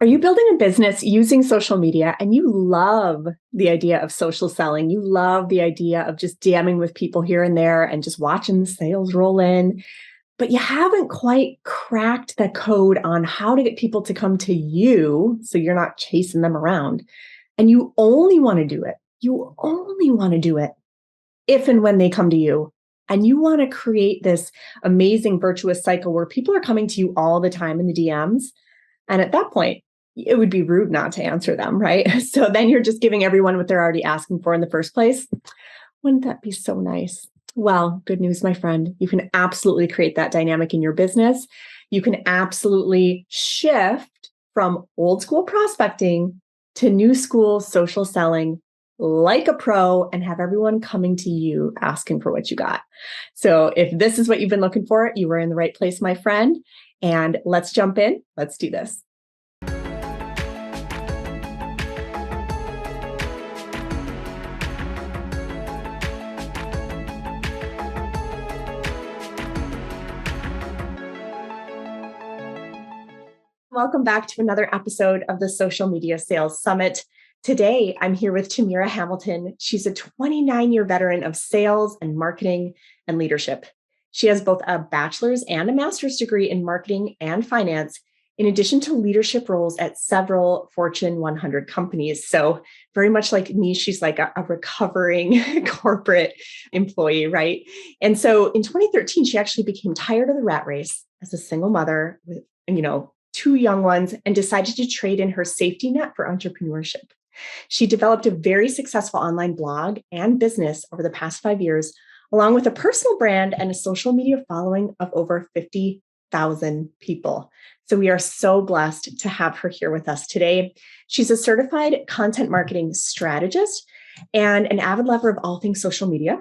Are you building a business using social media and you love the idea of social selling? You love the idea of just DMing with people here and there and just watching the sales roll in, but you haven't quite cracked the code on how to get people to come to you so you're not chasing them around. And you only want to do it. You only want to do it if and when they come to you. And you want to create this amazing virtuous cycle where people are coming to you all the time in the DMs. And at that point, it would be rude not to answer them, right? So then you're just giving everyone what they're already asking for in the first place. Wouldn't that be so nice? Well, good news, my friend. You can absolutely create that dynamic in your business. You can absolutely shift from old school prospecting to new school social selling like a pro and have everyone coming to you asking for what you got. So if this is what you've been looking for, you were in the right place, my friend. And let's jump in. Let's do this. Welcome back to another episode of the Social Media Sales Summit. Today, I'm here with Tamira Hamilton. She's a 29-year veteran of sales and marketing and leadership. She has both a bachelor's and a master's degree in marketing and finance, in addition to leadership roles at several Fortune 100 companies. So very much like me, she's like a recovering corporate employee, right? And so in 2013, she actually became tired of the rat race as a single mother with, two young ones and decided to trade in her safety net for entrepreneurship. She developed a very successful online blog and business over the past 5 years, along with a personal brand and a social media following of over 50,000 people. So we are so blessed to have her here with us today. She's a certified content marketing strategist and an avid lover of all things social media.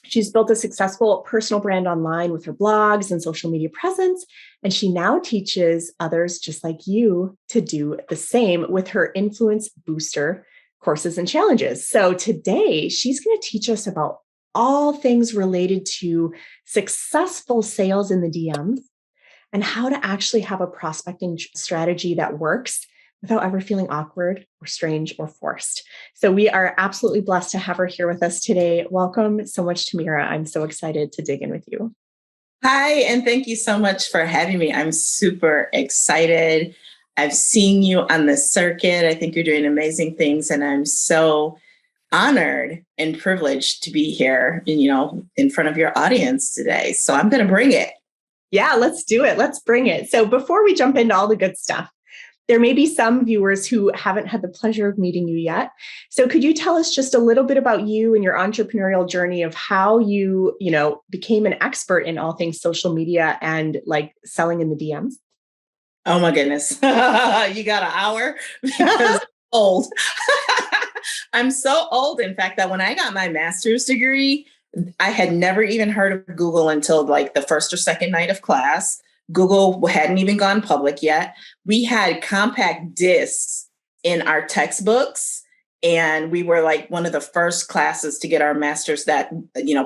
She's built a successful personal brand online with her blogs and social media presence, and she now teaches others just like you to do the same with her Influence Booster courses and challenges. So today, she's going to teach us about all things related to successful sales in the DMs and how to actually have a prospecting strategy that works without ever feeling awkward or strange or forced. So we are absolutely blessed to have her here with us today. Welcome so much, Tamira. I'm so excited to dig in with you. Hi, and thank you so much for having me. I'm super excited. I've seen you on the circuit. I think you're doing amazing things, and I'm so honored and privileged to be here, in front of your audience today. So I'm going to bring it. Yeah, let's do it. Let's bring it. So before we jump into all the good stuff, there may be some viewers who haven't had the pleasure of meeting you yet. So could you tell us just a little bit about you and your entrepreneurial journey of how you, became an expert in all things social media and like selling in the DMs? Oh my goodness. You got an hour? Because I'm old. I'm so old, in fact, that when I got my master's degree, I had never even heard of Google until like the first or second night of class. Google hadn't even gone public yet. We had compact discs in our textbooks, and we were like one of the first classes to get our master's that,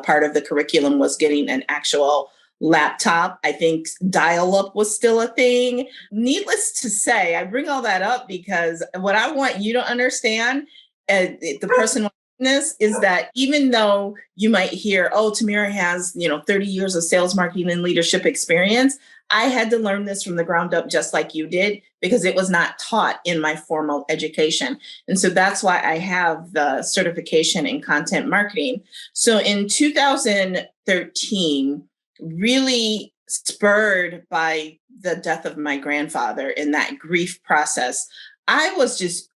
part of the curriculum was getting an actual laptop. I think dial-up was still a thing. Needless to say, I bring all that up because what I want you to understand, the person this is that even though you might hear, oh, Tamira has, 30 years of sales, marketing, and leadership experience, I had to learn this from the ground up just like you did, because it was not taught in my formal education. And so that's why I have the certification in content marketing. So in 2013, really spurred by the death of my grandfather in that grief process, I was just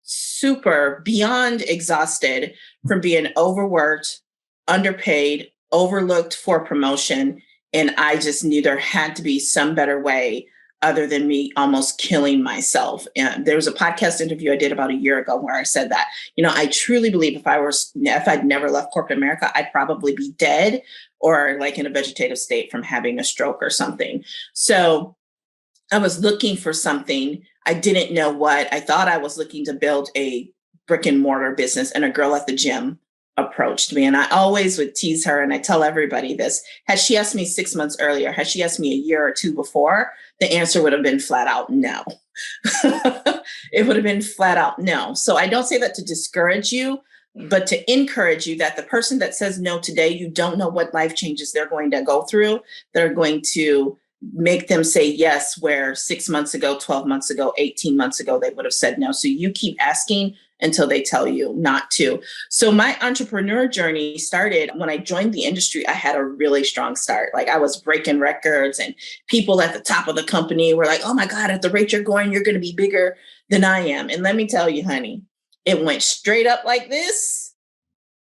super beyond exhausted from being overworked, underpaid, overlooked for promotion. And I just knew there had to be some better way other than me almost killing myself. And there was a podcast interview I did about a year ago where I said that, I truly believe if I'd never left corporate America, I'd probably be dead or like in a vegetative state from having a stroke or something. So I was looking for something. I didn't know what. I thought I was looking to build a brick and mortar business, and a girl at the gym approached me. And I always would tease her, and I tell everybody this. Had she asked me 6 months earlier, had she asked me a year or two before, the answer would have been flat out no. It would have been flat out no. So I don't say that to discourage you, but to encourage you that the person that says no today, you don't know what life changes they're going to go through that are going to make them say yes, where 6 months ago, 12 months ago, 18 months ago, they would have said no. So you keep asking until they tell you not to. So my entrepreneur journey started when I joined the industry. I had a really strong start. Like I was breaking records, and people at the top of the company were like, oh my God, at the rate you're going, you're going to be bigger than I am. And let me tell you, honey, it went straight up like this.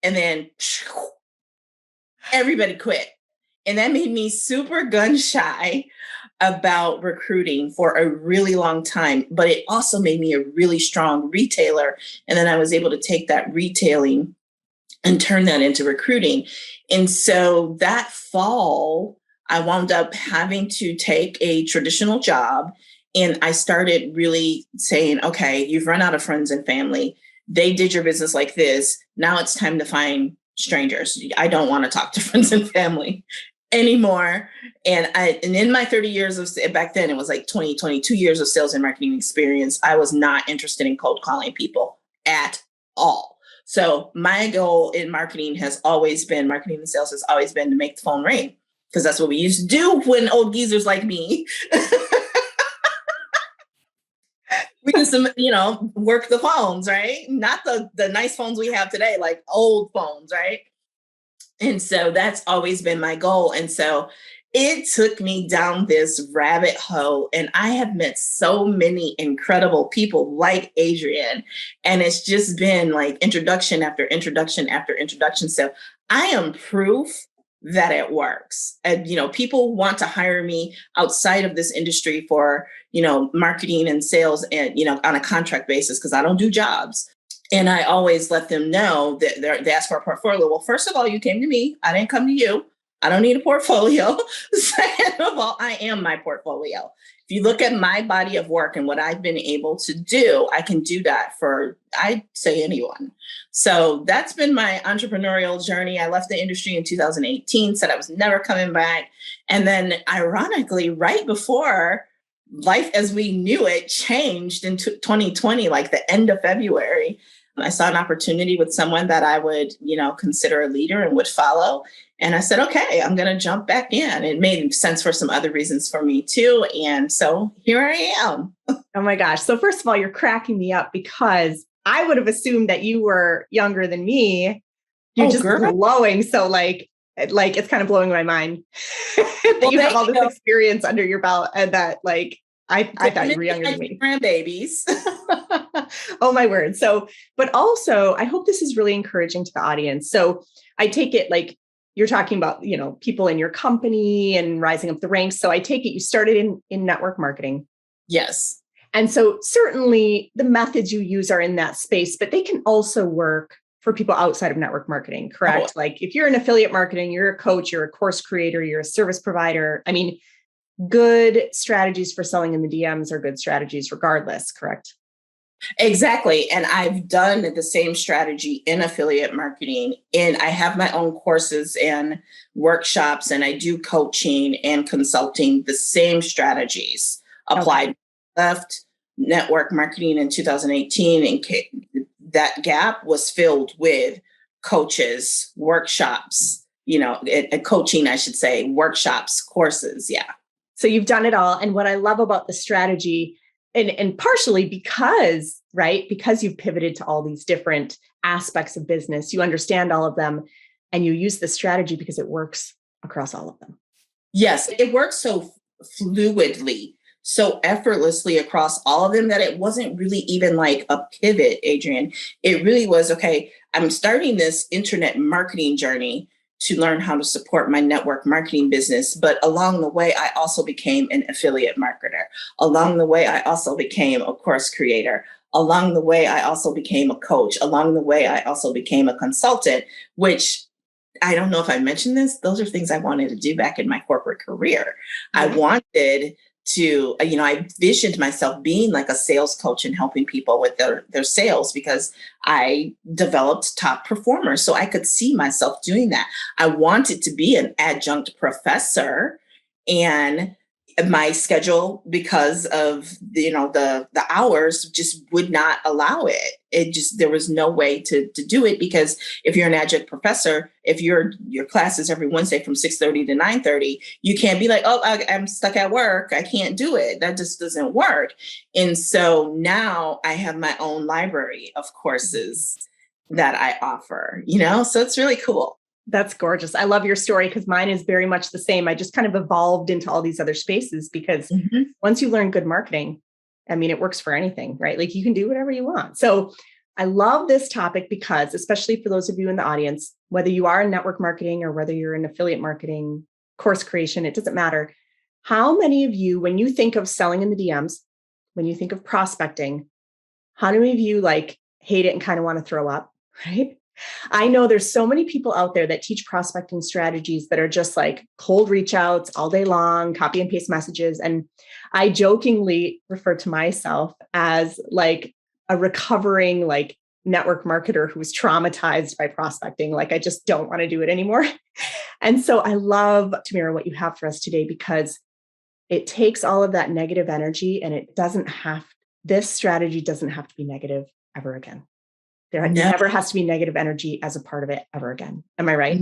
And then everybody quit. And that made me super gun shy about recruiting for a really long time. But it also made me a really strong retailer. And then I was able to take that retailing and turn that into recruiting. And so that fall, I wound up having to take a traditional job. And I started really saying, okay, you've run out of friends and family. They did your business like this. Now it's time to find strangers. I don't want to talk to friends and family anymore. And in my 30 years of, back then it was like 22 years of sales and marketing experience, I was not interested in cold calling people at all. So my goal in marketing and sales has always been to make the phone ring, because that's what we used to do when old geezers like me we used to, work the phones, right? Not the nice phones we have today, like old phones, right? And so that's always been my goal. And so it took me down this rabbit hole, and I have met so many incredible people like Adrienne, and it's just been like introduction after introduction after introduction. So I am proof that it works. And, people want to hire me outside of this industry for, marketing and sales and, on a contract basis, because I don't do jobs. And I always let them know that they ask for a portfolio. Well, first of all, you came to me. I didn't come to you. I don't need a portfolio. Second of all, I am my portfolio. If you look at my body of work and what I've been able to do, I can do that for, I'd say, anyone. So that's been my entrepreneurial journey. I left the industry in 2018, said I was never coming back. And then ironically, right before life as we knew it changed in 2020, like the end of February, I saw an opportunity with someone that I would, consider a leader and would follow. And I said, okay, I'm going to jump back in. It made sense for some other reasons for me too. And so here I am. Oh my gosh. So first of all, you're cracking me up, because I would have assumed that you were younger than me. You're just glowing. So like it's kind of blowing my mind that you have all this experience under your belt, and that I thought you were younger than me. Grandbabies. Oh my word. So, but also I hope this is really encouraging to the audience. So I take it like you're talking about, people in your company and rising up the ranks. So I take it you started in network marketing. Yes. And so certainly the methods you use are in that space, but they can also work for people outside of network marketing, correct? Oh. Like if you're in affiliate marketing, you're a coach, you're a course creator, you're a service provider. I mean, good strategies for selling in the DMs are good strategies regardless, correct? Exactly. And I've done the same strategy in affiliate marketing. And I have my own courses and workshops, and I do coaching and consulting, the same strategies applied. Okay. Left network marketing in 2018, and that gap was filled with coaches, workshops, coaching, I should say, workshops, courses. Yeah. So you've done it all. And what I love about the strategy, and partially because you've pivoted to all these different aspects of business, you understand all of them, and you use the strategy because it works across all of them. Yes, it works so fluidly, so effortlessly across all of them, that it wasn't really even like a pivot, Adrienne. It really was, okay, I'm starting this internet marketing journey to learn how to support my network marketing business. But along the way, I also became an affiliate marketer. Along the way, I also became a course creator. Along the way, I also became a coach. Along the way, I also became a consultant, which I don't know if I mentioned this. Those are things I wanted to do back in my corporate career. Mm-hmm. I wanted to, I visioned myself being like a sales coach and helping people with their sales, because I developed top performers. So I could see myself doing that. I wanted to be an adjunct professor and my schedule, because of the hours, just would not allow it. There was no way to do it, because if you're an adjunct professor, if your class is every Wednesday from 6:30 to 9:30, you can't be like, oh, I'm stuck at work, I can't do it. That just doesn't work. And so now I have my own library of courses that I offer, so it's really cool. That's gorgeous. I love your story, because mine is very much the same. I just kind of evolved into all these other spaces, because once you learn good marketing, I mean, it works for anything, right? Like you can do whatever you want. So I love this topic because, especially for those of you in the audience, whether you are in network marketing or whether you're in affiliate marketing, course creation, it doesn't matter. How many of you, when you think of selling in the DMs, when you think of prospecting, how many of you like hate it and kind of want to throw up, right? I know there's so many people out there that teach prospecting strategies that are just like cold reach outs all day long, copy and paste messages. And I jokingly refer to myself as like a recovering like network marketer who was traumatized by prospecting. Like I just don't want to do it anymore. And so I love, Tamira, what you have for us today, because it takes all of that negative energy, and this strategy doesn't have to be negative ever again. There never has to be negative energy as a part of it ever again. Am I right?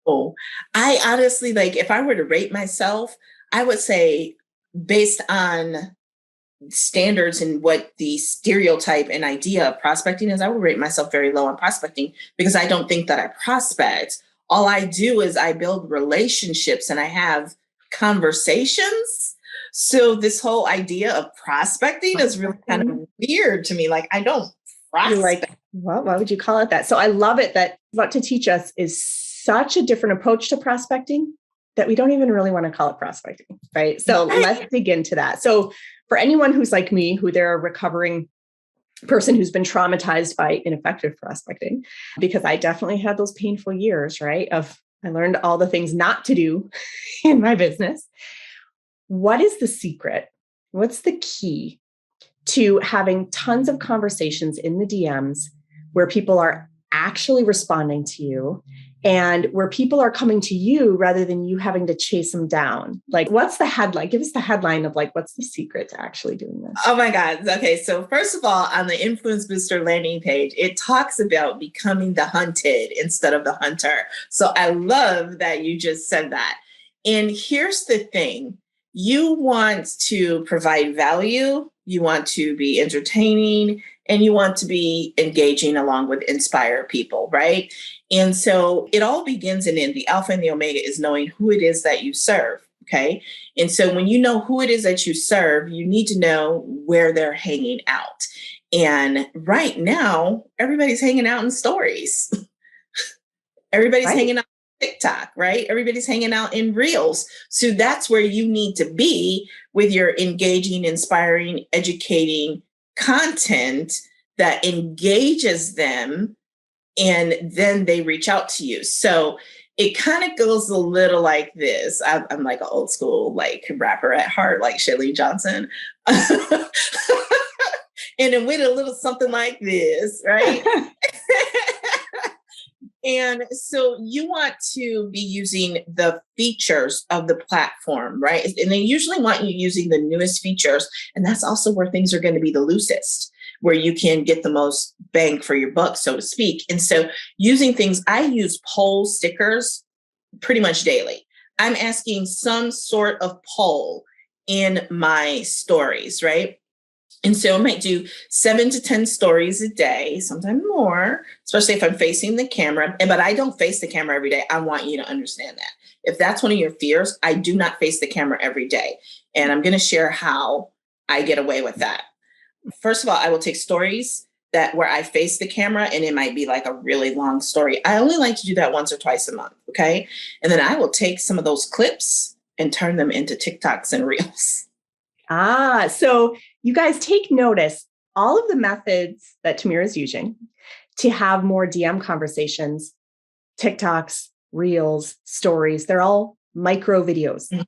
Oh, I honestly, like, if I were to rate myself, I would say, based on standards and what the stereotype and idea of prospecting is, I would rate myself very low on prospecting, because I don't think that I prospect. All I do is I build relationships and I have conversations. So this whole idea of prospecting is really kind of weird to me. Like, I don't prospect. You're like, well, why would you call it that? So I love it that what to teach us is such a different approach to prospecting that we don't even really want to call it prospecting, right? So let's dig into that. So for anyone who's like me, who they're a recovering person who's been traumatized by ineffective prospecting, because I definitely had those painful years, right? I learned all the things not to do in my business. What is the secret? What's the key to having tons of conversations in the DMs where people are actually responding to you, and where people are coming to you rather than you having to chase them down? Like, what's the headline? Give us the headline of like, what's the secret to actually doing this? Oh my God. Okay. So first of all, on the Influence Booster landing page, it talks about becoming the hunted instead of the hunter. So I love that you just said that. And here's the thing. You want to provide value, you want to be entertaining, and you want to be engaging along with inspire people, right? And so it all begins in the alpha and the omega is knowing who it is that you serve, okay? And so when you know who it is that you serve, you need to know where they're hanging out. And right now, everybody's hanging out in stories. Everybody's hanging out TikTok, right? Everybody's hanging out in Reels. So that's where you need to be with your engaging, inspiring, educating content that engages them, and then they reach out to you. So it kind of goes a little like this. I'm like an old school like rapper at heart, like Shelly Johnson. And it went a little something like this, right? And so you want to be using the features of the platform, right? And they usually want you using the newest features. And that's also where things are going to be the loosest, where you can get the most bang for your buck, so to speak. And so using things, I use poll stickers pretty much daily. I'm asking some sort of poll in my stories, right? And so I might do 7 to 10 stories a day, sometimes more, especially if I'm facing the camera. But I don't face the camera every day. I want you to understand that. If that's one of your fears, I do not face the camera every day. And I'm going to share how I get away with that. First of all, I will take stories where I face the camera, and it might be like a really long story. I only like to do that once or twice a month. Okay. And then I will take some of those clips and turn them into TikToks and Reels. So you guys take notice, all of the methods that Tamira is using to have more DM conversations, TikToks, Reels, stories, they're all micro videos. Mm-hmm.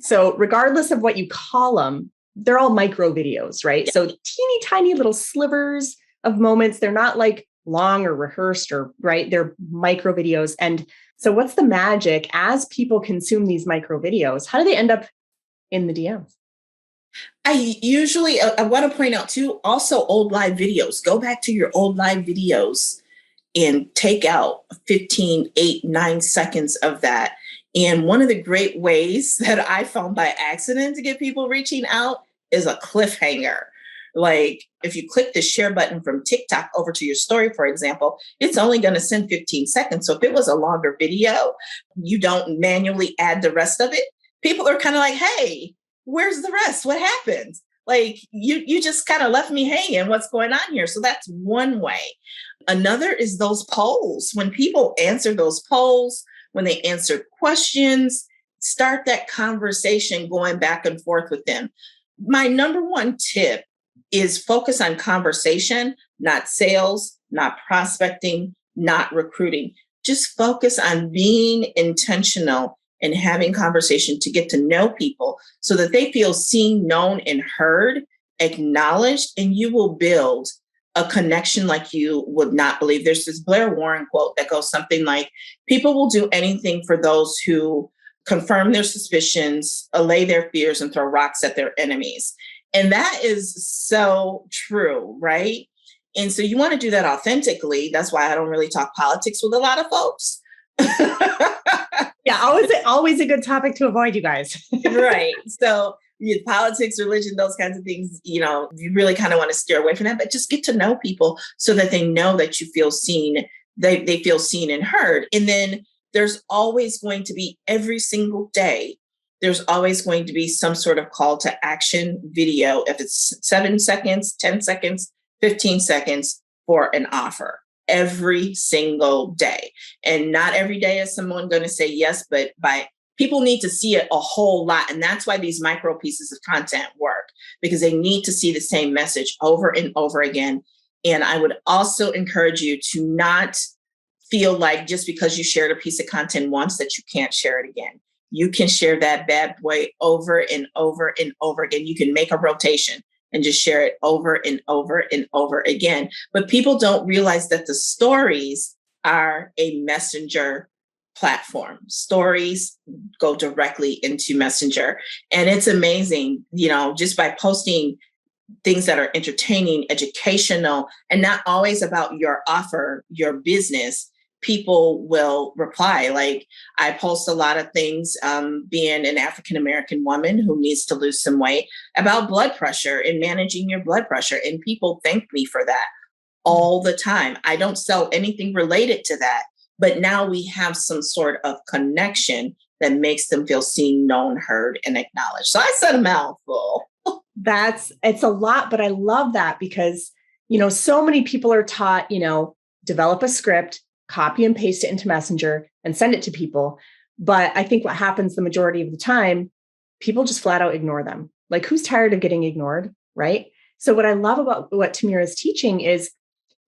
So regardless of what you call them, they're all micro videos, right? Yeah. So teeny tiny little slivers of moments. They're not like long or rehearsed or right. They're micro videos. And so what's the magic as people consume these micro videos? How do they end up in the DMs? I want to point out too, also old live videos. Go back to your old live videos and take out 15, 8, 9 seconds of that. And one of the great ways that I found by accident to get people reaching out is a cliffhanger. Like if you click the share button from TikTok over to your story, for example, it's only going to send 15 seconds. So if it was a longer video, you don't manually add the rest of it. People are kind of like, hey, where's the rest? What happened? Like you just kind of left me hanging. What's going on here? So that's one way. Another is those polls. When people answer those polls, when they answer questions, start that conversation going back and forth with them. My number one tip is focus on conversation, not sales, not prospecting, not recruiting. Just focus on being intentional and having conversation to get to know people so that they feel seen, known, and heard, acknowledged, and you will build a connection like you would not believe. There's this Blair Warren quote that goes something like, people will do anything for those who confirm their suspicions, allay their fears, and throw rocks at their enemies. And that is so true, right? And so you want to do that authentically. That's why I don't really talk politics with a lot of folks. Yeah, always a good topic to avoid, you guys. Right. So politics, religion, those kinds of things, you really kind of want to steer away from that, but just get to know people so that they know that you feel seen, they feel seen and heard. And then there's always going to be, every single day, there's always going to be some sort of call to action video. If it's 7 seconds, 10 seconds, 15 seconds for an offer. Every single day. And not every day is someone going to say yes, but people need to see it a whole lot. And that's why these micro pieces of content work, because they need to see the same message over and over again. And I would also encourage you to not feel like just because you shared a piece of content once that you can't share it again. You can share that bad boy over and over and over again. You can make a rotation and just share it over and over and over again. But people don't realize that the stories are a messenger platform. Stories go directly into Messenger. And it's amazing, just by posting things that are entertaining, educational, and not always about your offer, your business, people will reply. Like I post a lot of things, being an African-American woman who needs to lose some weight, about blood pressure and managing your blood pressure. And people thank me for that all the time. I don't sell anything related to that, but now we have some sort of connection that makes them feel seen, known, heard, and acknowledged. So I said a mouthful. It's a lot, but I love that because, so many people are taught, develop a script, copy and paste it into Messenger and send it to people. But I think what happens the majority of the time, people just flat out ignore them. Like, who's tired of getting ignored, right? So what I love about what Tamira is teaching is,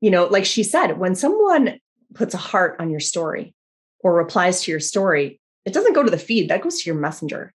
like she said, when someone puts a heart on your story or replies to your story, it doesn't go to the feed, that goes to your Messenger.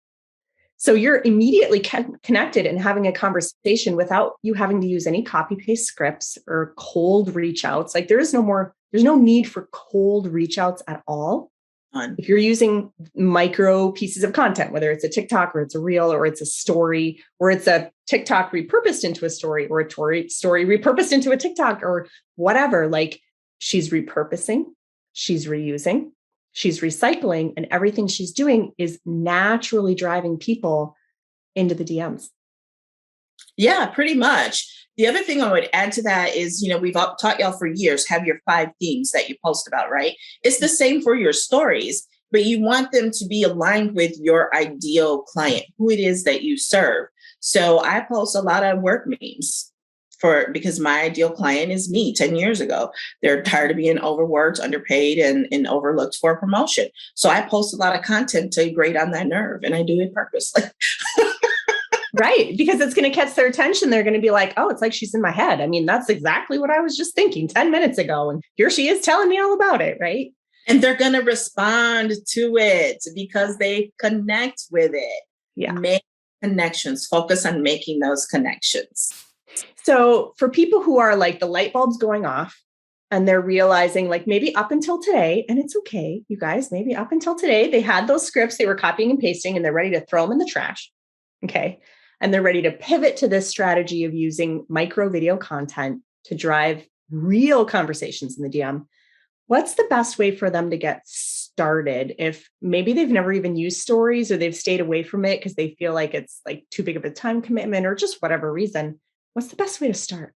So you're immediately connected and having a conversation without you having to use any copy paste scripts or cold reach outs. Like there's no need for cold reach outs at all. If you're using micro pieces of content, whether it's a TikTok or it's a reel or it's a story or it's a TikTok repurposed into a story or a story repurposed into a TikTok or whatever, like she's repurposing, she's reusing, she's recycling, and everything she's doing is naturally driving people into the DMs. Yeah, pretty much. The other thing I would add to that is, we've taught y'all for years, have your 5 themes that you post about, right? It's the same for your stories, but you want them to be aligned with your ideal client, who it is that you serve. So I post a lot of work memes because my ideal client is me 10 years ago. They're tired of being overworked, underpaid, and overlooked for a promotion. So I post a lot of content to grate on that nerve, and I do it purposely. Right. Because it's going to catch their attention. They're going to be like, oh, it's like she's in my head. I mean, that's exactly what I was just thinking 10 minutes ago. And here she is telling me all about it. Right. And they're going to respond to it because they connect with it. Yeah. Make connections. Focus on making those connections. So for people who are like the light bulbs going off and they're realizing like maybe up until today, and it's okay, you guys, maybe up until today, they had those scripts they were copying and pasting and they're ready to throw them in the trash. Okay. And they're ready to pivot to this strategy of using micro video content to drive real conversations in the DM. What's the best way for them to get started if maybe they've never even used stories or they've stayed away from it because they feel like it's like too big of a time commitment or just whatever reason? What's the best way to start?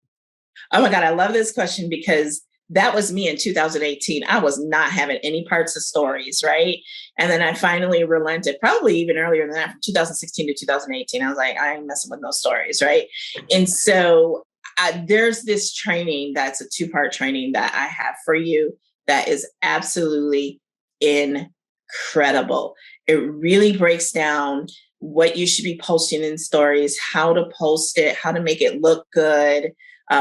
Oh my God, I love this question because that was me in 2018. I was not having any parts of stories, right? And then I finally relented, probably even earlier than that, from 2016 to 2018. I was like, I ain't messing with no stories, right? And so there's this training that's a 2-part training that I have for you that is absolutely incredible. It really breaks down what you should be posting in stories, how to post it, how to make it look good,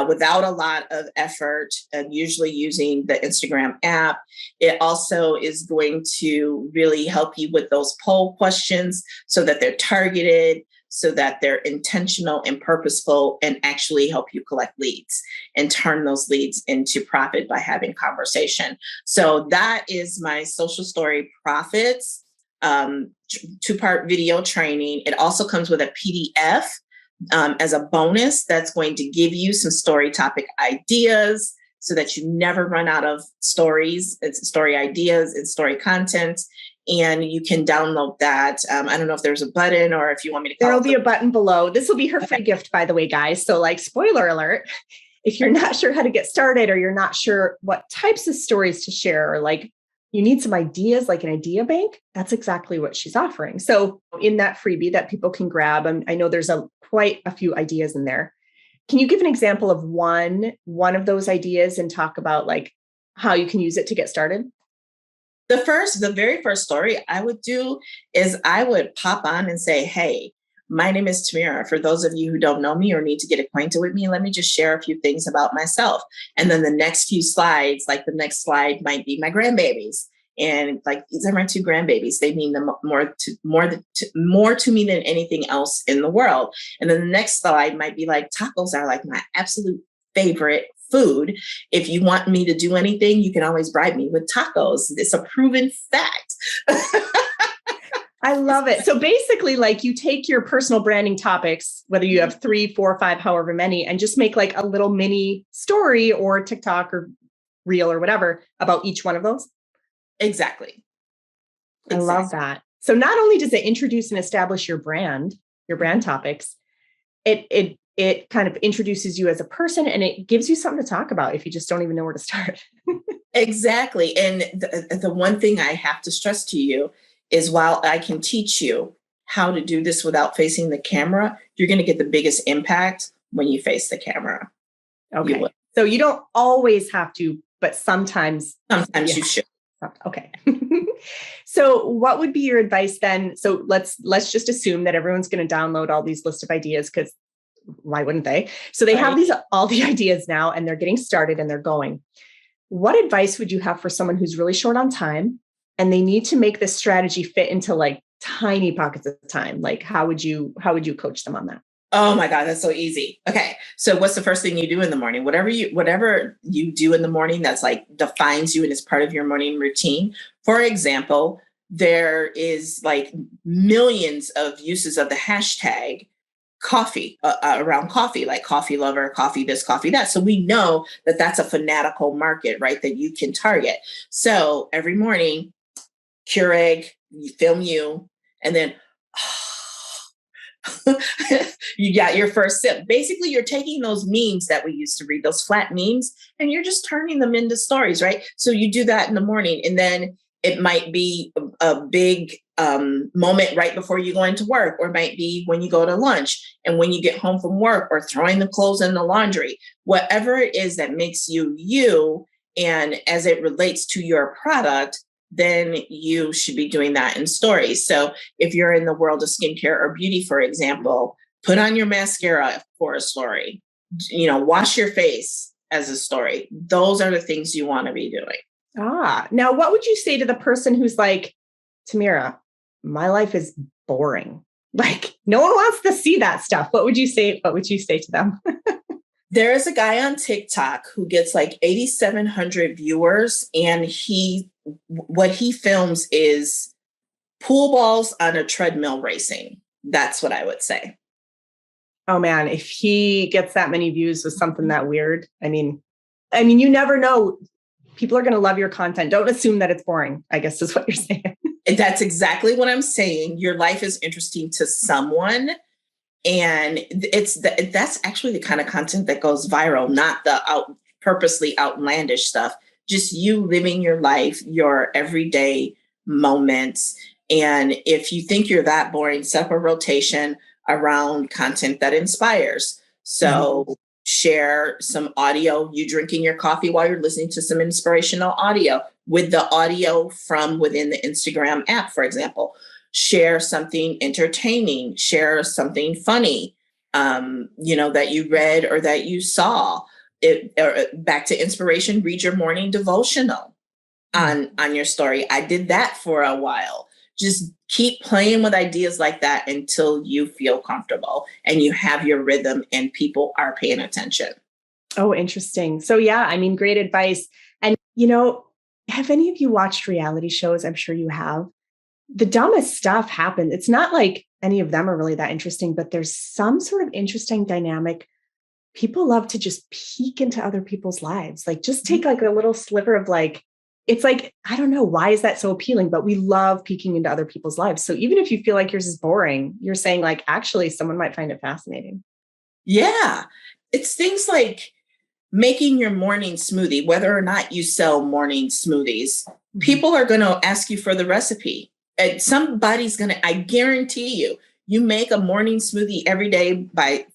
without a lot of effort, and usually using the Instagram app. It also is going to really help you with those poll questions so that they're targeted, so that they're intentional and purposeful, and actually help you collect leads and turn those leads into profit by having conversation. So that is my social story profits 2-part video training. It also comes with a PDF as a bonus that's going to give you some story topic ideas so that you never run out of stories, it's story ideas and story content. And you can download that. I don't know if there's a button or if you want me to call There'll be a button below. This will be her free gift, by the way, guys. So like, spoiler alert, if you're not sure how to get started or you're not sure what types of stories to share, or like you need some ideas, like an idea bank, that's exactly what she's offering. So in that freebie that people can grab, I know there's quite a few ideas in there. Can you give an example of one of those ideas and talk about like how you can use it to get started? The very first story I would do is I would pop on and say, hey, my name is Tamira. For those of you who don't know me or need to get acquainted with me, let me just share a few things about myself. And then the next few slides, like the next slide might be my grandbabies. And like, these are my 2 grandbabies. They mean more to me than anything else in the world. And then the next slide might be like, tacos are like my absolute favorite food. If you want me to do anything, you can always bribe me with tacos. It's a proven fact. I love it. So basically, like you take your personal branding topics, whether you have 3, 4, 5, however many, and just make like a little mini story or TikTok or reel or whatever about each one of those. Exactly. I love that. So not only does it introduce and establish your brand topics, it kind of introduces you as a person and it gives you something to talk about if you just don't even know where to start. Exactly. And the one thing I have to stress to you is while I can teach you how to do this without facing the camera, you're going to get the biggest impact when you face the camera. Okay. So you don't always have to, but sometimes you should. Okay. So what would be your advice then? So let's just assume that everyone's going to download all these list of ideas because why wouldn't they? So they have all the ideas now and they're getting started and they're going. What advice would you have for someone who's really short on time and they need to make this strategy fit into like tiny pockets of time? Like how would you coach them on that? Oh my God, that's so easy. Okay. So what's the first thing you do in the morning? Whatever you do in the morning that's like defines you and is part of your morning routine. For example, there is like millions of uses of the hashtag coffee around coffee, like coffee lover, coffee this, coffee that. So we know that that's a fanatical market, right? That you can target. So every morning, Keurig, you film you, and then you got your first sip. Basically, you're taking those memes that we used to read, those flat memes, and you're just turning them into stories, right? So you do that in the morning, and then it might be a big moment right before you go into work, or it might be when you go to lunch and when you get home from work, or throwing the clothes in the laundry. Whatever it is that makes you you, and as it relates to your product, then you should be doing that in stories. So if you're in the world of skincare or beauty, for example, put on your mascara for a story, wash your face as a story. Those are the things you want to be doing. Now what would you say to the person who's like, Tamira, my life is boring. Like no one wants to see that stuff. What would you say to them? There is a guy on TikTok who gets like 8,700 viewers, and what he films is pool balls on a treadmill racing. That's what I would say. Oh man, if he gets that many views with something that weird, I mean, you never know. People are going to love your content. Don't assume that it's boring, I guess is what you're saying. That's exactly what I'm saying. Your life is interesting to someone. And that's actually the kind of content that goes viral, not the purposely outlandish stuff. Just you living your life, your everyday moments. And if you think you're that boring, set up a rotation around content that inspires. So share some audio, you drinking your coffee while you're listening to some inspirational audio with the audio from within the Instagram app, for example. Share something entertaining, share something funny, that you read or that you saw. Back to inspiration, read your morning devotional on your story. I did that for a while. Just keep playing with ideas like that until you feel comfortable and you have your rhythm and people are paying attention. Oh, interesting. So yeah, great advice. And, have any of you watched reality shows? I'm sure you have. The dumbest stuff happens. It's not like any of them are really that interesting, but there's some sort of interesting dynamic. People love to just peek into other people's lives. Like just take like a little sliver of it's like, I don't know, why is that so appealing? But we love peeking into other people's lives. So even if you feel like yours is boring, you're saying like, actually, someone might find it fascinating. Yeah. It's things like making your morning smoothie, whether or not you sell morning smoothies, people are going to ask you for the recipe. And somebody's going to, I guarantee you make a morning smoothie every day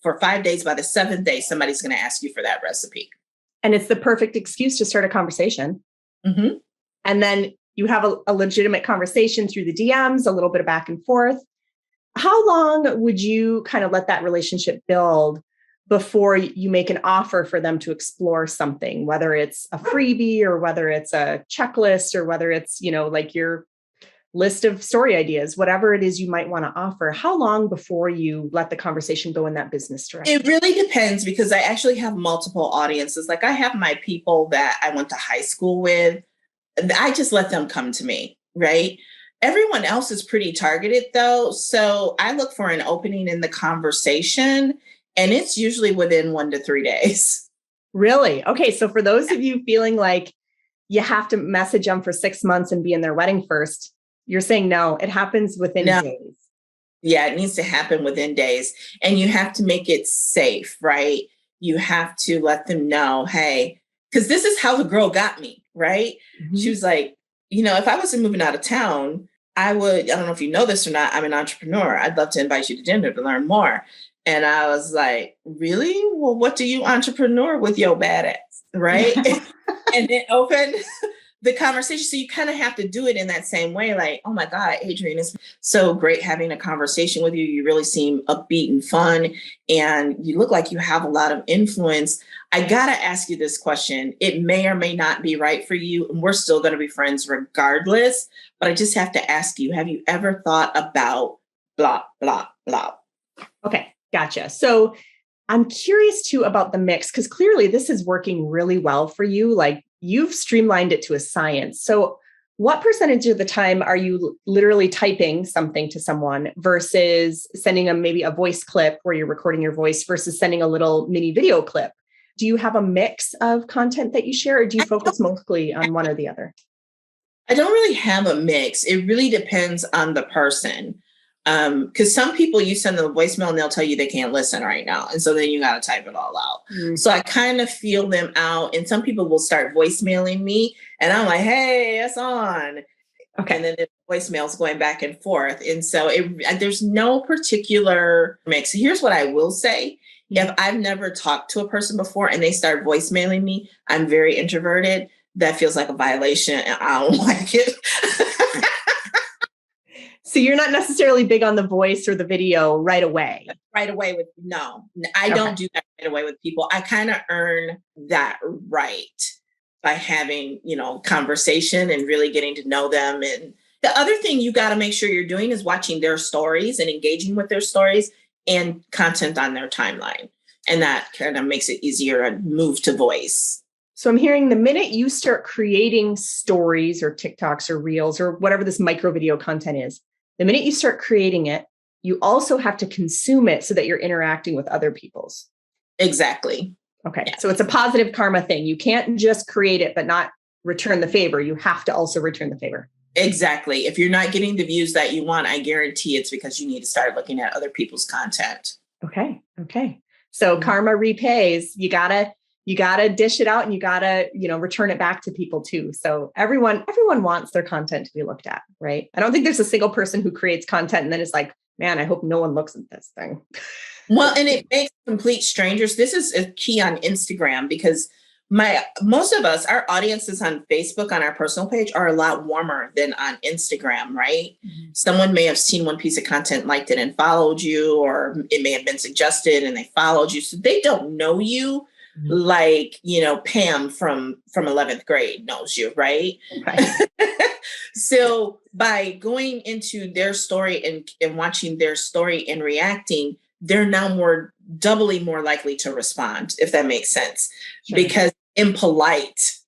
for 5 days. By the 7th day, somebody's going to ask you for that recipe. And it's the perfect excuse to start a conversation. Mm-hmm. And then you have a legitimate conversation through the DMs, a little bit of back and forth. How long would you kind of let that relationship build before you make an offer for them to explore something, whether it's a freebie or whether it's a checklist or whether it's, like your list of story ideas, whatever it is you might want to offer? How long before you let the conversation go in that business direction? It really depends because I actually have multiple audiences. Like I have my people that I went to high school with. I just let them come to me, right? Everyone else is pretty targeted though. So I look for an opening in the conversation and it's usually within 1 to 3 days. Really? Okay. So for those of you feeling like you have to message them for 6 months and be in their wedding first, you're saying no, it happens within days. Yeah, it needs to happen within days. And you have to make it safe, right? You have to let them know, hey, because this is how the girl got me, right? Mm-hmm. She was like, if I wasn't moving out of town, I don't know if you know this or not, I'm an entrepreneur. I'd love to invite you to dinner to learn more. And I was like, really? Well, what do you entrepreneur with your badass, right? And then open the conversation. So you kind of have to do it in that same way. Like, oh my God, Adrienne, it's so great having a conversation with you. You really seem upbeat and fun. And you look like you have a lot of influence. I got to ask you this question. It may or may not be right for you. And we're still going to be friends regardless. But I just have to ask you, have you ever thought about blah, blah, blah? Okay, gotcha. So I'm curious too about the mix, because clearly this is working really well for you. Like you've streamlined it to a science. So what percentage of the time are you literally typing something to someone versus sending them maybe a voice clip where you're recording your voice versus sending a little mini video clip? Do you have a mix of content that you share, or do you focus mostly on one or the other? I don't really have a mix. It really depends on the person. Because some people, you send them a voicemail and they'll tell you they can't listen right now. And so then you got to type it all out. Mm-hmm. So I kind of feel them out. And some people will start voicemailing me and I'm like, hey, it's on. Okay. And then the voicemails going back and forth. And so there's no particular mix. Here's what I will say. If I've never talked to a person before and they start voicemailing me, I'm very introverted. That feels like a violation and I don't like it. So you're not necessarily big on the voice or the video right away. No, I don't do that right away with people. I kind of earn that right by having, conversation and really getting to know them. And the other thing you got to make sure you're doing is watching their stories and engaging with their stories and content on their timeline. And that kind of makes it easier to move to voice. So I'm hearing the minute you start creating stories or TikToks or Reels or whatever this micro video content is, the minute you start creating it, you also have to consume it so that you're interacting with other people's. Exactly. Okay. Yeah. So it's a positive karma thing. You can't just create it, but not return the favor. You have to also return the favor. Exactly. If you're not getting the views that you want, I guarantee it's because you need to start looking at other people's content. Okay. So karma repays. You gotta dish it out, and you gotta, return it back to people too. So everyone wants their content to be looked at, right? I don't think there's a single person who creates content and then is like, man, I hope no one looks at this thing. Well, and it makes complete strangers. This is a key on Instagram because most of us, our audiences on Facebook on our personal page are a lot warmer than on Instagram, right? Mm-hmm. Someone may have seen one piece of content, liked it, and followed you, or it may have been suggested and they followed you. So they don't know you like, Pam from 11th grade knows you, right? So by going into their story and watching their story and reacting, they're now doubly more likely to respond, if that makes sense. Sure. Because impolite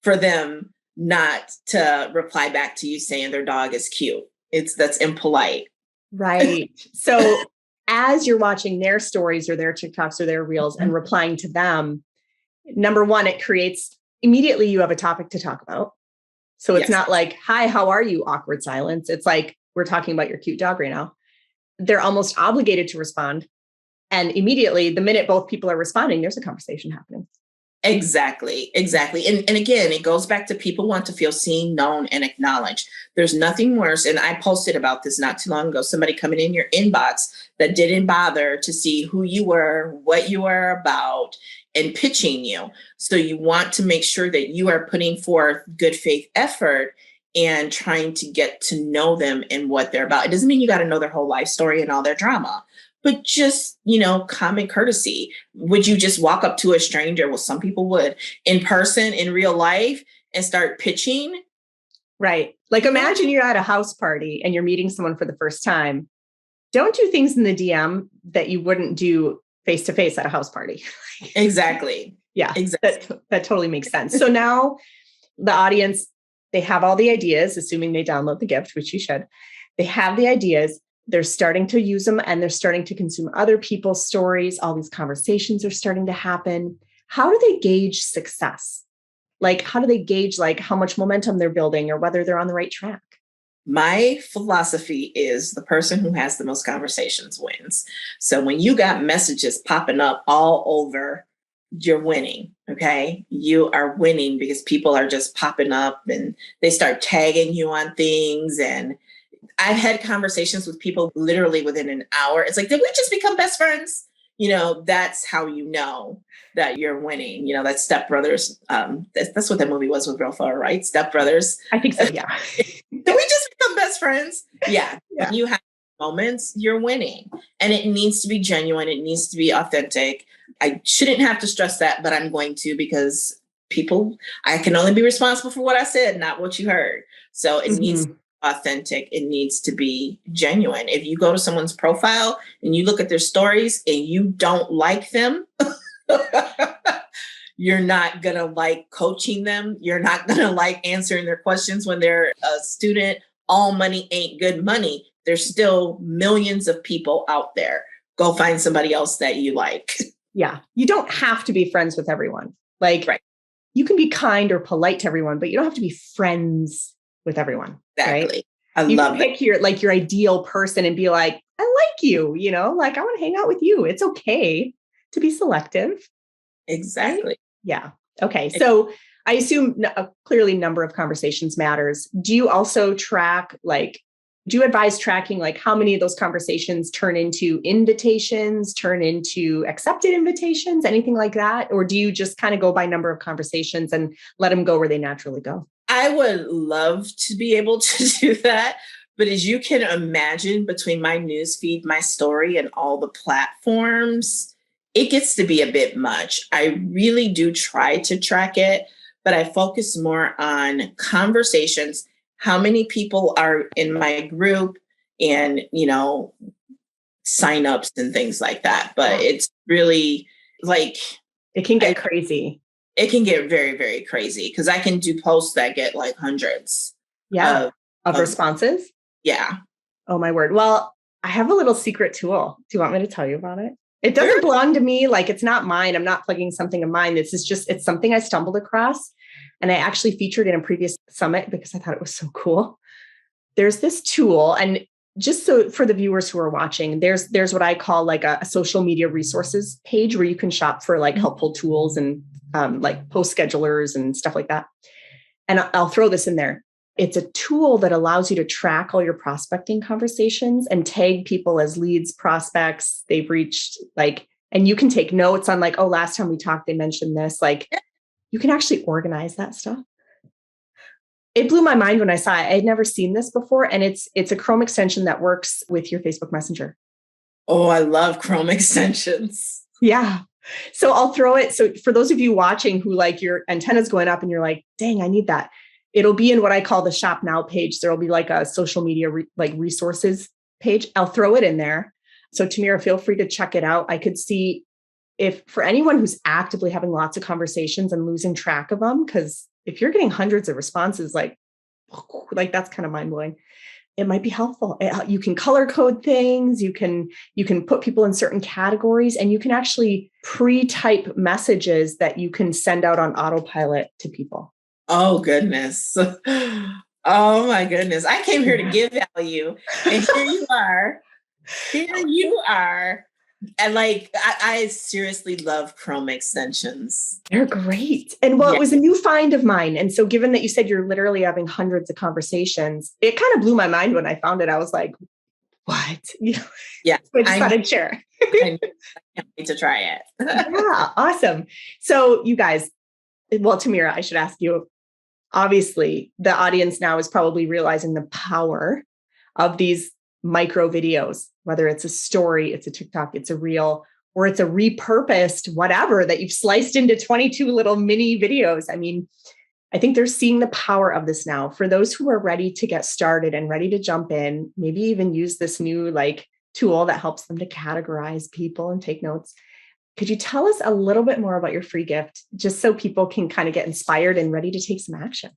for them not to reply back to you saying their dog is cute. That's impolite. Right. So as you're watching their stories or their TikToks or their reels and replying to them, number one, it creates immediately you have a topic to talk about. So it's not like, hi, how are you? Awkward silence. It's like, we're talking about your cute dog right now. They're almost obligated to respond. And immediately, the minute both people are responding, there's a conversation happening. Exactly. And again, it goes back to people want to feel seen, known, and acknowledged. There's nothing worse. And I posted about this not too long ago, somebody coming in your inbox that didn't bother to see who you were, what you were about, and pitching you. So you want to make sure that you are putting forth good faith effort and trying to get to know them and what they're about. It doesn't mean you got to know their whole life story and all their drama, but just, common courtesy. Would you just walk up to a stranger? Well, some people would in person, in real life, and start pitching. Right. Like imagine you're at a house party and you're meeting someone for the first time. Don't do things in the DM that you wouldn't do face-to-face at a house party. Exactly. Yeah, exactly. That totally makes sense. So now the audience, they have all the ideas, assuming they download the gift, which you should. They have the ideas. They're starting to use them and they're starting to consume other people's stories. All these conversations are starting to happen. How do they gauge success? Like, how do they gauge how much momentum they're building or whether they're on the right track? My philosophy is the person who has the most conversations wins. So when you got messages popping up all over, you're winning. Okay. You are winning because people are just popping up and they start tagging you on things. And I've had conversations with people literally within an hour. It's like, did we just become best friends? That's how you know that you're winning. That's Step Brothers. That's what that movie was with Will Ferrell, right? Step Brothers. I think so. Yeah. Did we just become best friends? Yeah. When you have moments, you're winning. And it needs to be genuine. It needs to be authentic. I shouldn't have to stress that, but I'm going to because I can only be responsible for what I said, not what you heard. So it needs to be authentic. It needs to be genuine. If you go to someone's profile and you look at their stories and you don't like them, you're not going to like coaching them. You're not going to like answering their questions when they're a student. All money ain't good money. There's still millions of people out there. Go find somebody else that you like. Yeah. You don't have to be friends with everyone. Right. You can be kind or polite to everyone, but you don't have to be friends with everyone. Exactly. Right? You can pick your ideal person and be like, I like you, I want to hang out with you. It's okay to be selective. Exactly. Right? Yeah. Okay. So I assume clearly number of conversations matters. Do you also track, do you advise tracking how many of those conversations turn into invitations, turn into accepted invitations, anything like that? Or do you just kind of go by number of conversations and let them go where they naturally go? I would love to be able to do that. But as you can imagine, between my newsfeed, my story, and all the platforms, it gets to be a bit much. I really do try to track it, but I focus more on conversations, how many people are in my group and, signups and things like that. But it's really it can get crazy. It can get very, very crazy because I can do posts that get hundreds of responses. Yeah. Oh, my word. Well, I have a little secret tool. Do you want me to tell you about it? It doesn't Sure. belong to me. Like it's not mine. I'm not plugging something of mine. It's something I stumbled across. And I actually featured in a previous summit because I thought it was so cool. There's this tool, and just so for the viewers who are watching, there's what I call like a social media resources page where you can shop for like helpful tools and like post schedulers and stuff like that. And I'll throw this in there. It's a tool that allows you to track all your prospecting conversations and tag people as leads, prospects they've reached, like, and you can take notes on like, oh, last time we talked, they mentioned this. Like, you can actually organize that stuff. It blew my mind when I saw it. I had never seen this before. And it's a Chrome extension that works with your Facebook Messenger. Oh, I love Chrome extensions. Yeah. So I'll throw it. So for those of you watching who like your antennas going up and you're like, dang, I need that. It'll be in what I call the Shop Now page. There'll be like a social media like resources page. I'll throw it in there. So Tamira, feel free to check it out. I could see if for anyone who's actively having lots of conversations and losing track of them, because if you're getting hundreds of responses, like that's kind of mind blowing. It might be helpful. You can color code things. You can put people in certain categories, and you can actually pre-type messages that you can send out on autopilot to people. Oh, goodness. Oh, my goodness. I came here to give value. And here you are. Here you are. And like, I seriously love Chrome extensions. They're great. And well, it was a new find of mine. And so given that you said you're literally having hundreds of conversations, it kind of blew my mind when I found it. I was like, what? Yeah. I just thought I'd share. I can't wait to try it. Yeah, awesome. So you guys, well, Tamira, I should ask you, obviously the audience now is probably realizing the power of these micro videos, whether it's a story, it's a TikTok, it's a reel, or it's a repurposed whatever that you've sliced into 22 little mini videos. I mean, I think they're seeing the power of this now. For those who are ready to get started and ready to jump in, maybe even use this new like tool that helps them to categorize people and take notes. Could you tell us a little bit more about your free gift, just so people can kind of get inspired and ready to take some action?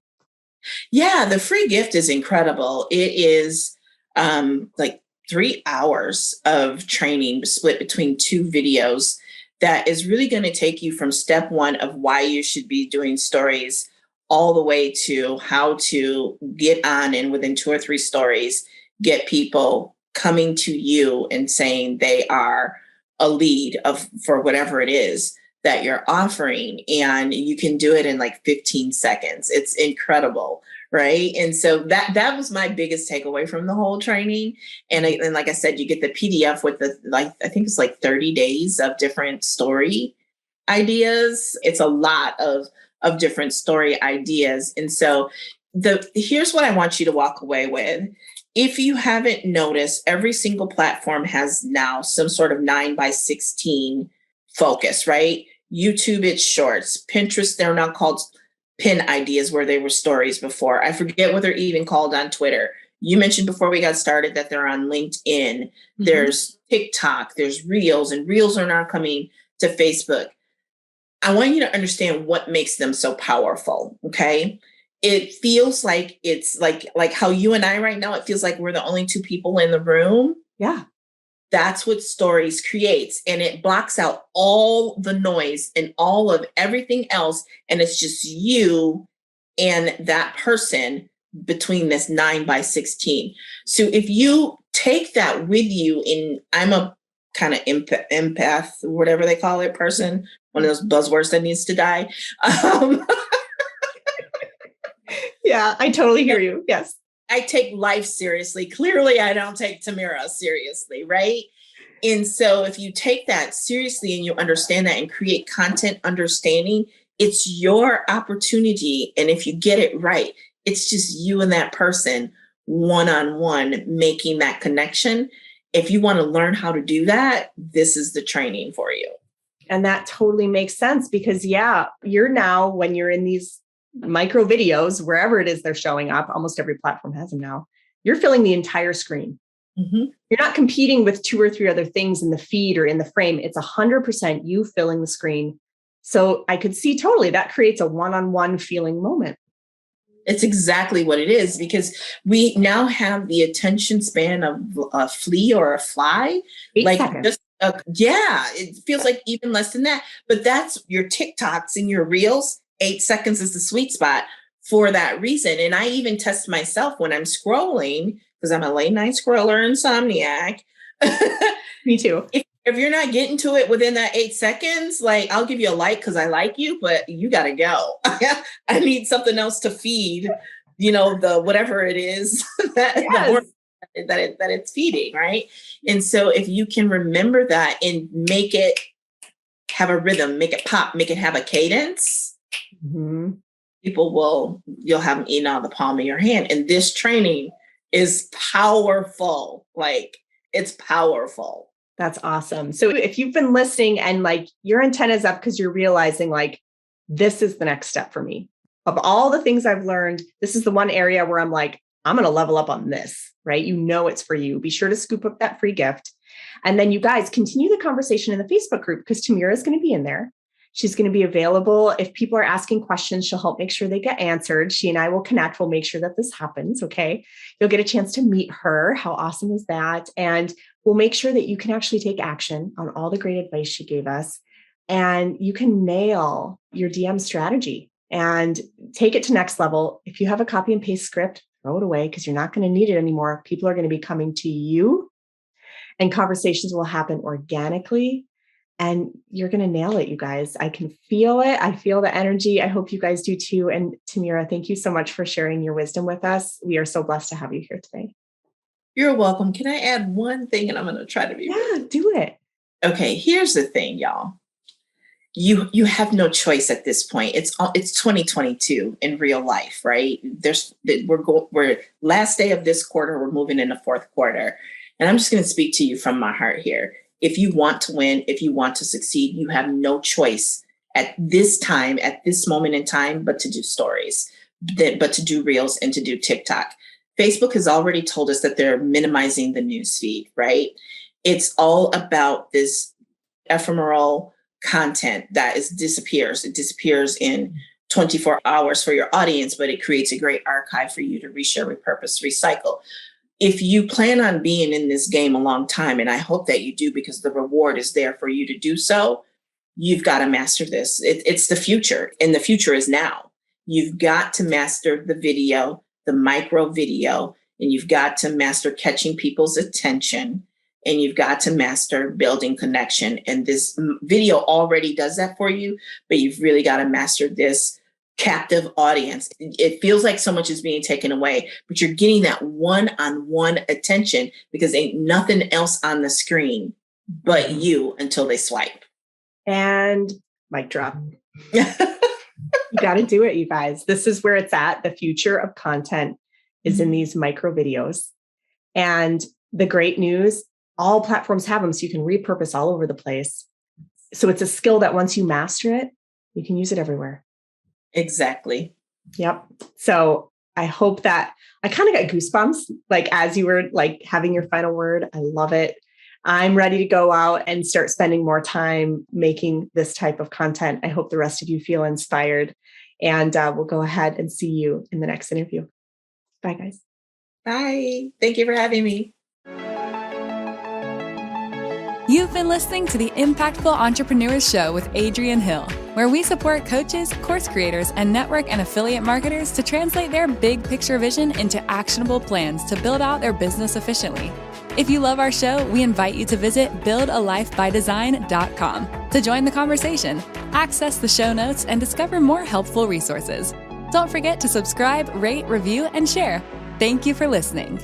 Yeah, the free gift is incredible. It is like 3 hours of training split between 2 videos that is really going to take you from step 1 of why you should be doing stories all the way to how to get on and within 2 or 3 stories, get people coming to you and saying they are a lead for whatever it is that you're offering. And you can do it in like 15 seconds. It's incredible. Right. And so that was my biggest takeaway from the whole training. And like I said, you get the PDF with I think it's like 30 days of different story ideas. It's a lot of different story ideas. And so here's what I want you to walk away with. If you haven't noticed, every single platform has now some sort of 9:16 focus, right? YouTube, it's shorts. Pinterest, they're now called pin ideas, where they were stories before. I forget what they're even called on Twitter. You mentioned before we got started that they're on LinkedIn. Mm-hmm. There's TikTok, there's Reels, and Reels are now coming to Facebook. I want you to understand what makes them so powerful, okay? It feels like it's like how you and I right now, it feels like we're the only 2 people in the room. Yeah. That's what stories creates. And it blocks out all the noise and all of everything else. And it's just you and that person between this 9:16. So if you take that with you I'm a kind of empath, whatever they call it, person, one of those buzzwords that needs to die. Yeah, I totally hear you. Yes. I take life seriously. Clearly, I don't take Tamira seriously, right? And so if you take that seriously and you understand that and create content understanding, it's your opportunity. And if you get it right, it's just you and that person one-on-one making that connection. If you want to learn how to do that, this is the training for you. And that totally makes sense because, yeah, you're now, when you're in these micro videos, wherever it is they're showing up, almost every platform has them now, you're filling the entire screen. Mm-hmm. You're not competing with 2 or 3 other things in the feed or in the frame. It's 100% you filling the screen. So I could see totally that creates a one-on-one feeling moment. It's exactly what it is, because we now have the attention span of a flea or a fly. 8 seconds. Just it feels like even less than that. But that's your TikToks and your reels. 8 seconds is the sweet spot for that reason. And I even test myself when I'm scrolling, because I'm a late night scroller insomniac. Me too. If you're not getting to it within that 8 seconds, like, I'll give you a like because I like you, but you got to go. I need something else to feed, the whatever it is that it's feeding, right? And so if you can remember that and make it have a rhythm, make it pop, make it have a cadence, you'll have them eating out of the palm of your hand. And this training is powerful. Like, it's powerful. That's awesome. So if you've been listening and like your antenna's up because you're realizing like, this is the next step for me. Of all the things I've learned, this is the one area where I'm like, I'm going to level up on this, right? It's for you. Be sure to scoop up that free gift. And then you guys continue the conversation in the Facebook group, because Tamira is going to be in there. She's going to be available. If people are asking questions, she'll help make sure they get answered. She and I will connect. We'll make sure that this happens. Okay. You'll get a chance to meet her. How awesome is that? And we'll make sure that you can actually take action on all the great advice she gave us. And you can nail your DM strategy and take it to next level. If you have a copy and paste script, throw it away, because you're not going to need it anymore. People are going to be coming to you, and conversations will happen organically. And you're going to nail it, you guys. I can feel it. I feel the energy. I hope you guys do too. And Tamira, thank you so much for sharing your wisdom with us. We are so blessed to have you here today. You're welcome. Can I add one thing? And I'm going to try to be. Yeah, do it. Okay. Here's the thing, y'all. You have no choice at this point. It's 2022 in real life, right? We're last day of this quarter. We're moving into fourth quarter. And I'm just going to speak to you from my heart here. If you want to win, if you want to succeed, you have no choice at this time, at this moment in time, but to do stories, but to do reels and to do TikTok. Facebook has already told us that they're minimizing the news feed, right? It's all about this ephemeral content that disappears. It disappears in 24 hours for your audience, but it creates a great archive for you to reshare, repurpose, recycle. If you plan on being in this game a long time, and I hope that you do, because the reward is there for you to do so, you've got to master this. It's the future, and the future is now. You've got to master the video, the micro video, and you've got to master catching people's attention, and you've got to master building connection. And this video already does that for you, but you've really got to master this captive audience. It feels like so much is being taken away, but you're getting that one-on-one attention, because ain't nothing else on the screen but you until they swipe. And mic drop. You got to do it, you guys. This is where it's at. The future of content is in these micro videos. And the great news, all platforms have them, so you can repurpose all over the place. So it's a skill that once you master it, you can use it everywhere. Exactly. Yep. So I hope that I kind of got goosebumps, like as you were like having your final word. I love it. I'm ready to go out and start spending more time making this type of content. I hope the rest of you feel inspired, and we'll go ahead and see you in the next interview. Bye, guys. Bye. Thank you for having me. You've been listening to the Impactful Entrepreneurs Show with Adrienne Hill, where we support coaches, course creators, and network and affiliate marketers to translate their big picture vision into actionable plans to build out their business efficiently. If you love our show, we invite you to visit buildalifebydesign.com to join the conversation, access the show notes, and discover more helpful resources. Don't forget to subscribe, rate, review, and share. Thank you for listening.